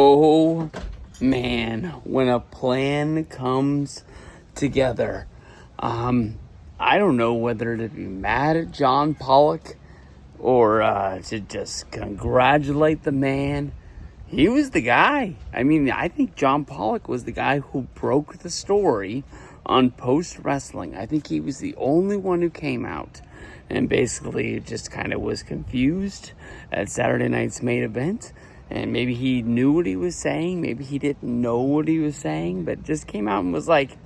Oh man, when a plan comes together, I don't know whether to be mad at John Pollock or to just congratulate the man. He was the guy. I mean, I think John Pollock was the guy who broke the story on Post Wrestling. I think he was the only one who came out and basically just kind of was confused at Saturday night's main event. And maybe he knew what he was saying. Maybe he didn't know what he was saying. But just came out and was like,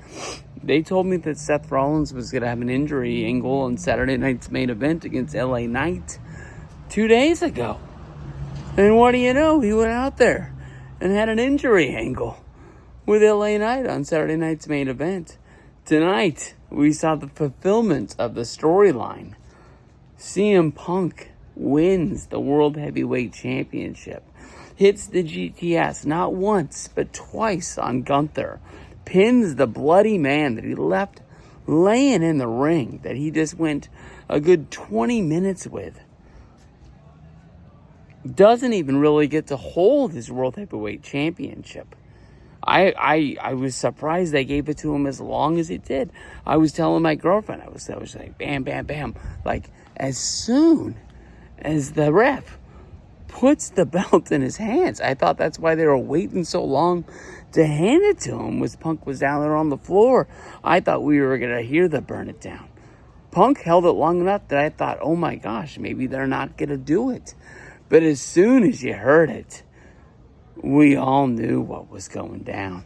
they told me that Seth Rollins was going to have an injury angle on Saturday night's main event against LA Knight 2 days ago. And what do you know? He went out there and had an injury angle with LA Knight on Saturday night's main event. Tonight, we saw the fulfillment of the storyline. CM Punk wins the World Heavyweight Championship. Hits the GTS not once, but twice on Gunther. Pins the bloody man that he left laying in the ring, that he just went a good 20 minutes with. Doesn't even really get to hold his World Heavyweight Championship. I was surprised they gave it to him as long as it did. I was telling my girlfriend, I was like, bam, bam, bam. Like, as soon as the ref puts the belt in his hands, I thought that's why they were waiting so long to hand it to him, was Punk was down there on the floor. I thought we were going to hear the burn it down. Punk held it long enough that I thought, oh my gosh, maybe they're not going to do it. But as soon as you heard it, we all knew what was going down.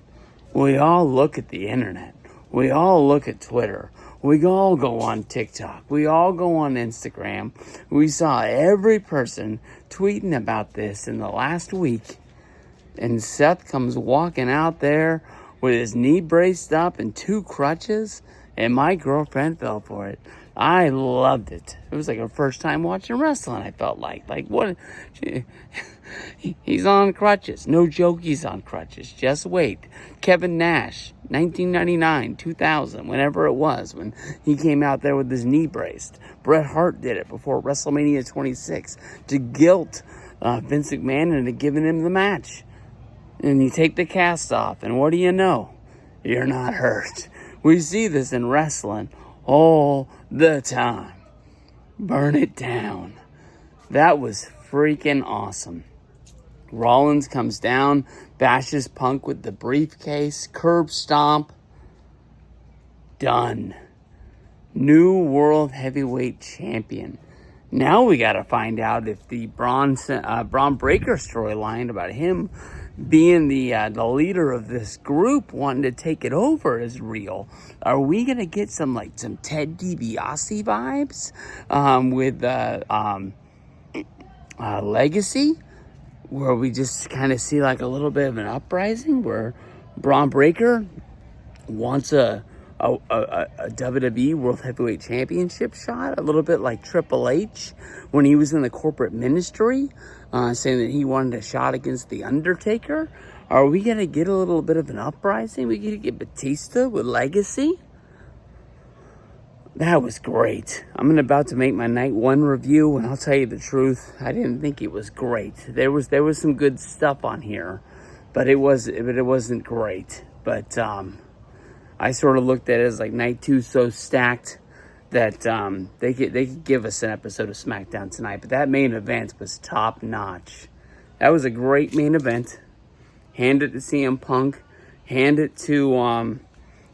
We all look at the internet. We all look at Twitter. We all go on TikTok. We all go on Instagram. We saw every person tweeting about this in the last week. And Seth comes walking out there with his knee braced up and 2 crutches. And my girlfriend fell for it. I loved it. It was like her first time watching wrestling, I felt like. Like, what? He's on crutches. No joke, he's on crutches. Just wait. Kevin Nash, 1999, 2000, whenever it was, when he came out there with his knee braced. Bret Hart did it before WrestleMania 26 to guilt Vince McMahon into giving him the match. And you take the cast off, and what do you know? You're not hurt. We see this in wrestling all the time. Burn it down. That was freaking awesome. Rollins comes down, bashes Punk with the briefcase, curb stomp. Done. New World Heavyweight Champion. Now we got to find out if the Braun Breaker storyline about him being the leader of this group, wanting to take it over, is real. Are we gonna get some Ted DiBiase vibes with Legacy, where we just kind of see like a little bit of an uprising where Braun Breaker wants a WWE World Heavyweight Championship shot, a little bit like Triple H when he was in the corporate ministry, saying that he wanted a shot against The Undertaker? Are we going to get a little bit of an uprising? We going to get Batista with Legacy? That was great. I'm about to make my night 1 review, and I'll tell you the truth, I didn't think it was great. There was some good stuff on here, but it wasn't great. But I sort of looked at it as like night 2 so stacked that they could give us an episode of SmackDown tonight. But that main event was top notch. That was a great main event. Hand it to CM Punk. Hand it to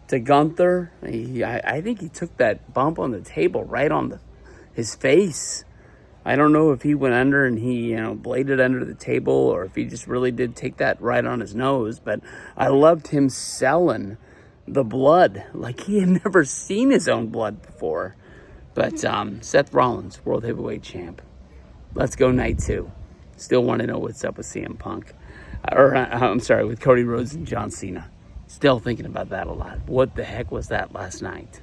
Gunther. I think he took that bump on the table right on his face. I don't know if he went under and he bladed under the table, or if he just really did take that right on his nose. But I loved him selling the blood like he had never seen his own blood before. But Seth Rollins, World Heavyweight Champ. Let's go night 2. Still want to know what's up with CM Punk. With Cody Rhodes and John Cena. Still thinking about that a lot. What the heck was that last night?